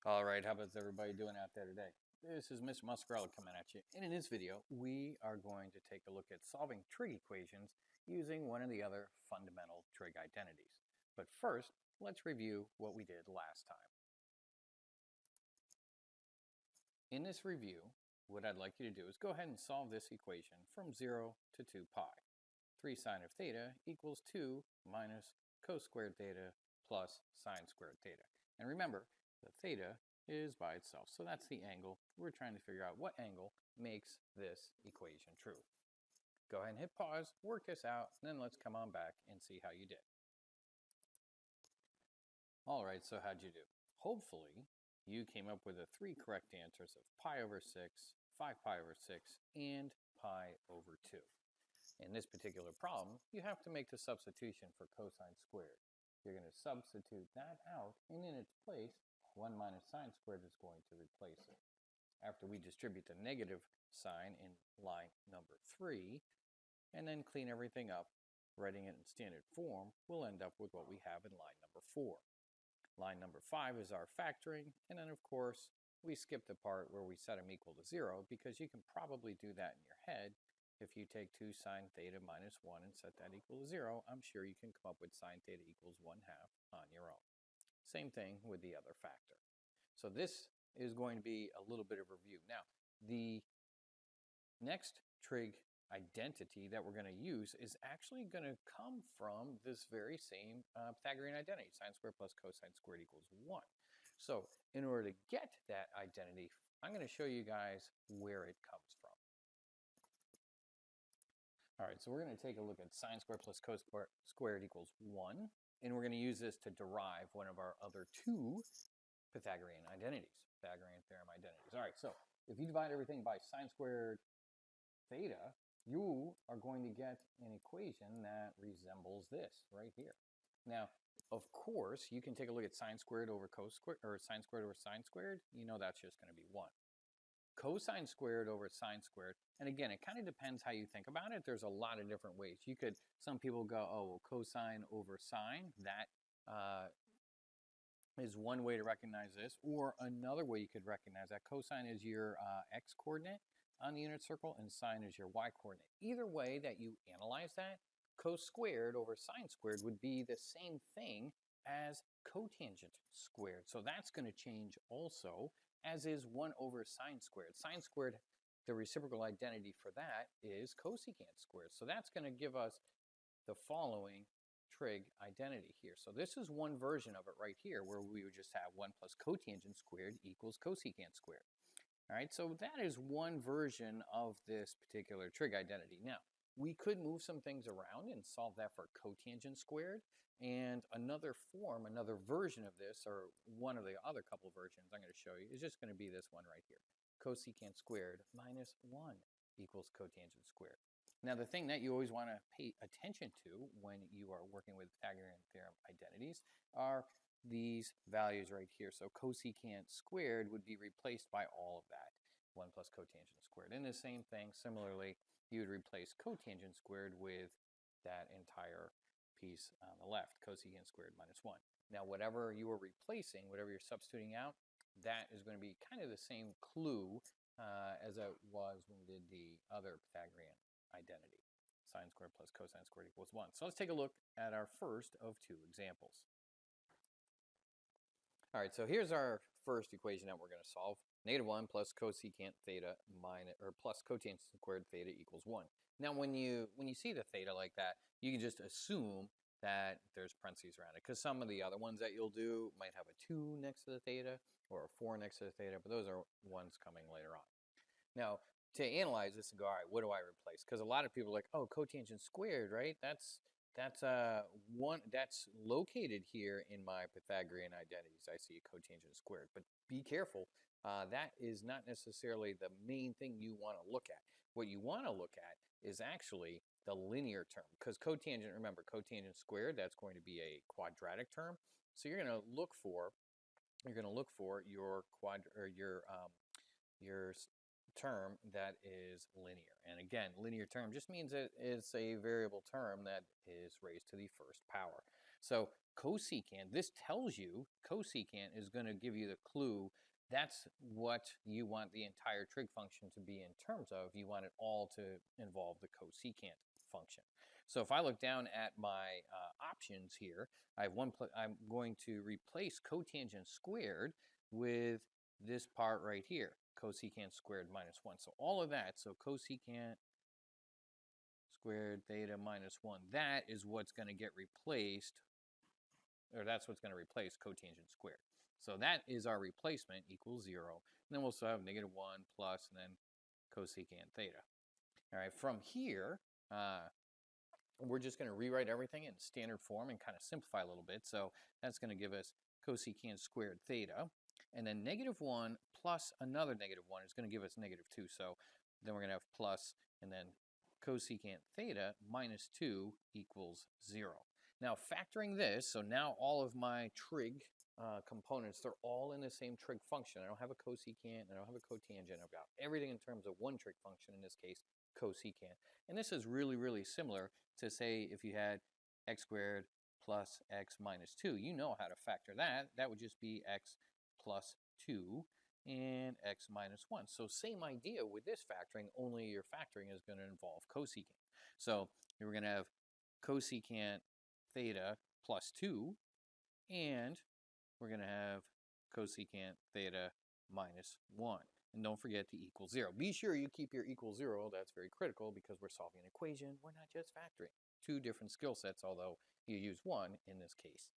All right, how about everybody doing out there today? This is Mr. Muscarella coming at you. And in this video, we are going to take a look at solving trig equations using one of the other fundamental trig identities. But first, let's review what we did last time. In this review, what I'd like you to do is go ahead and solve this equation from 0 to 2 pi. 3 sine of theta equals 2 minus cos squared theta plus sine squared theta. And remember, the theta is by itself, so that's the angle. We're trying to figure out what angle makes this equation true. Go ahead and hit pause, work this out, and then let's come on back and see how you did. All right, so how'd you do? Hopefully, you came up with the 3 correct answers of pi over 6, 5 pi over 6, and pi over 2. In this particular problem, you have to make the substitution for cosine squared. You're going to substitute that out, and in its place, 1 minus sine squared is going to replace it. After we distribute the negative sign in line number 3, and then clean everything up, writing it in standard form, we'll end up with what we have in line number 4. Line number 5 is our factoring, and then of course, we skip the part where we set them equal to 0, because you can probably do that in your head. If you take 2 sine theta minus 1 and set that equal to 0, I'm sure you can come up with sine theta equals 1/2 on your own. Same thing with the other factor. So this is going to be a little bit of review. Now, the next trig identity that we're going to use is actually going to come from this very same Pythagorean identity, sine squared plus cosine squared equals 1. So in order to get that identity, I'm going to show you guys where it comes from. All right, so we're going to take a look at sine squared plus cos squared equals 1, and we're going to use this to derive one of our other 2 Pythagorean identities, Pythagorean theorem identities. All right, so if you divide everything by sine squared theta, you are going to get an equation that resembles this right here. Now, of course, you can take a look at sine squared over cos squared, or sine squared over sine squared. You know that's just going to be 1. Cosine squared over sine squared, and again, it kind of depends how you think about it. There's a lot of different ways. Some people go, oh, well, cosine over sine, that is one way to recognize this, or another way you could recognize that cosine is your x coordinate on the unit circle and sine is your y coordinate. Either way that you analyze that, cos squared over sine squared would be the same thing as cotangent squared. So that's going to change also, as is 1 over sine squared. Sine squared, the reciprocal identity for that is cosecant squared. So that's going to give us the following trig identity here. So this is one version of it right here, where we would just have 1 plus cotangent squared equals cosecant squared. All right, so that is one version of this particular trig identity. Now, we could move some things around and solve that for cotangent squared. And another form, another version of this, or one of the other couple versions I'm going to show you, is just going to be this one right here. Cosecant squared minus 1 equals cotangent squared. Now, the thing that you always want to pay attention to when you are working with Pythagorean theorem identities are these values right here. So cosecant squared would be replaced by all of that, 1 plus cotangent squared. And the same thing, similarly, you would replace cotangent squared with that entire piece on the left, cosecant squared minus 1. Now, whatever you are replacing, whatever you're substituting out, that is going to be kind of the same clue as it was when we did the other Pythagorean identity. Sine squared plus cosine squared equals 1. So let's take a look at our first of 2 examples. All right, so here's our first equation that we're going to solve. Negative 1 plus cosecant theta minus, or plus cotangent squared theta equals 1. Now, when you see the theta like that, you can just assume that there's parentheses around it, because some of the other ones that you'll do might have a 2 next to the theta or a 4 next to the theta, but those are ones coming later on. Now, to analyze this and go, all right, what do I replace? Because a lot of people are like, oh, cotangent squared, right? That's located here in my Pythagorean identities. I see cotangent squared, but be careful. That is not necessarily the main thing you want to look at. What you want to look at is actually the linear term, because cotangent, remember, cotangent squared, that's going to be a quadratic term. So you're going to look for your term that is linear. And again, linear term just means it is a variable term that is raised to the first power. So cosecant, this tells you cosecant is going to give you the clue. That's what you want the entire trig function to be in terms of. You want it all to involve the cosecant function. So if I look down at my options here, I have I'm going to replace cotangent squared with this part right here, cosecant squared minus 1. So all of that, so cosecant squared theta minus 1, that is what's going to get replaced, or that's what's going to replace cotangent squared. So that is our replacement, equals 0. And then we'll also have -1 plus, and then cosecant theta. All right, from here, we're just going to rewrite everything in standard form and kind of simplify a little bit. So that's going to give us cosecant squared theta. And then -1 plus another -1 is going to give us -2. So then we're going to have plus, and then cosecant theta minus 2 equals 0. Now factoring this, so now all of my trig components, they're all in the same trig function. I don't have a cosecant, I don't have a cotangent. I've got everything in terms of one trig function, in this case, cosecant. And this is really, really similar to, say, if you had x squared plus x minus 2. You know how to factor that. That would just be x plus 2 and x minus 1. So same idea with this factoring, only your factoring is going to involve cosecant. So we're going to have cosecant theta plus 2, and we're going to have cosecant theta minus 1. And don't forget to equal 0. Be sure you keep your equal 0. That's very critical because we're solving an equation. We're not just factoring. Two different skill sets, although you use one in this case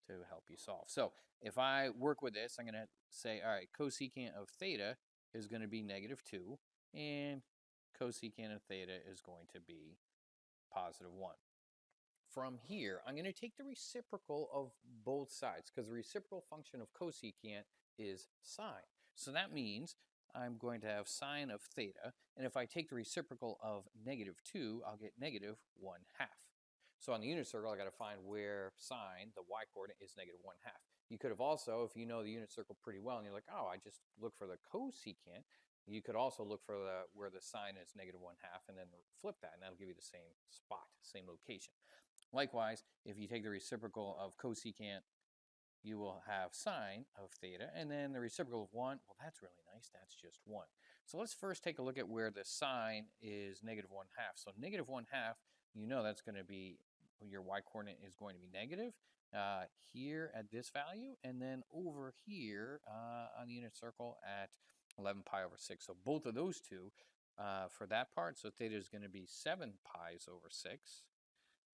to help you solve. So if I work with this, I'm going to say, all right, cosecant of theta is going to be -2, and cosecant of theta is going to be +1. From here, I'm going to take the reciprocal of both sides, because the reciprocal function of cosecant is sine. So that means I'm going to have sine of theta, and if I take the reciprocal of -2, I'll get -1/2. So on the unit circle, I got to find where sine, the y-coordinate, is -1/2. You could have also, if you know the unit circle pretty well, and you're like, oh, I just look for the cosecant, you could also look for where the sine is -1/2, and then flip that, and that'll give you the same spot, same location. Likewise, if you take the reciprocal of cosecant, you will have sine of theta, and then the reciprocal of 1, well, that's really nice, that's just 1. So let's first take a look at where the sine is -1/2. So -1/2, you know that's going to be, your y-coordinate is going to be negative here at this value, and then over here on the unit circle at 11 pi over 6. So both of those two for that part, so theta is going to be 7 pi over 6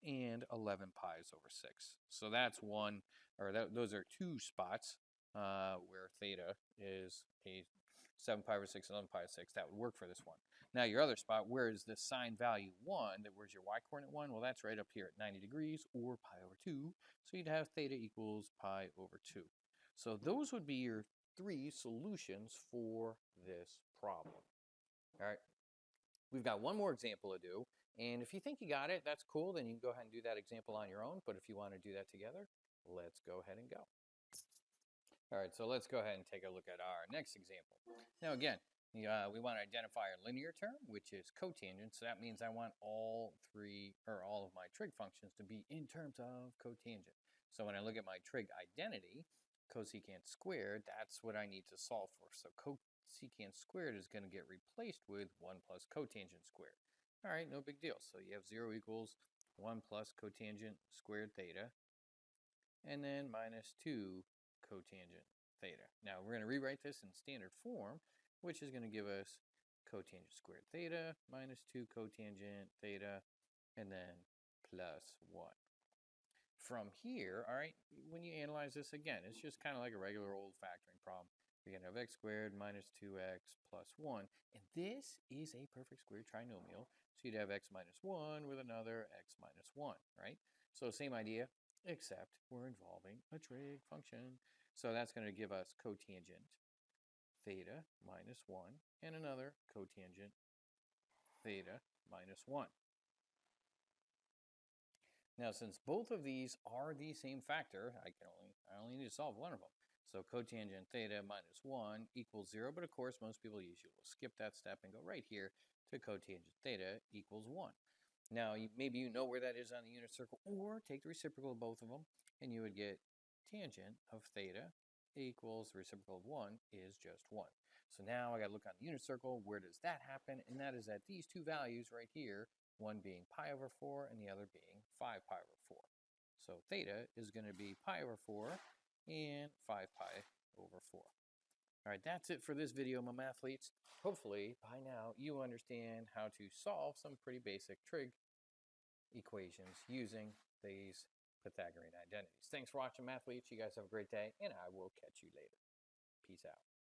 and 11 pi over 6. So that's one, or those are two spots where theta is a 7 pi over 6 and 11 pi over 6. That would work for this one. Now your other spot, where is the sine value 1, where's your y-coordinate 1? Well, that's right up here at 90 degrees, or pi over 2. So you'd have theta equals pi over 2. So those would be your 3 solutions for this problem. All right, we've got one more example to do. And if you think you got it, that's cool. Then you can go ahead and do that example on your own. But if you want to do that together, let's go ahead and go. All right, so let's go ahead and take a look at our next example. Now again, we want to identify our linear term, which is cotangent. So that means I want all of my trig functions to be in terms of cotangent. So when I look at my trig identity, cosecant squared, that's what I need to solve for. So cosecant squared is going to get replaced with 1 plus cotangent squared. All right, no big deal. So you have 0 equals 1 plus cotangent squared theta, and then minus 2 cotangent theta. Now we're going to rewrite this in standard form, which is going to give us cotangent squared theta minus 2 cotangent theta, and then plus 1. From here, all right, when you analyze this again, it's just kind of like a regular old factoring problem. You're going to have x squared minus 2x plus 1. And this is a perfect square trinomial. So you'd have x minus 1 with another x minus 1, right? So same idea, except we're involving a trig function. So that's going to give us cotangent theta minus 1 and another cotangent theta minus 1. Now, since both of these are the same factor, I only need to solve one of them. So cotangent theta minus 1 equals 0, but of course most people usually will skip that step and go right here to cotangent theta equals 1. Now, maybe you know where that is on the unit circle, or take the reciprocal of both of them, and you would get tangent of theta equals the reciprocal of 1 is just 1. So now I got to look on the unit circle. Where does that happen? And that is at these two values right here, one being pi over 4 and the other being 5 pi over 4. So theta is going to be pi over 4 and 5 pi over 4. All right, that's it for this video, my mathletes. Hopefully, by now, you understand how to solve some pretty basic trig equations using these Pythagorean identities. Thanks for watching, mathletes. You guys have a great day, and I will catch you later. Peace out.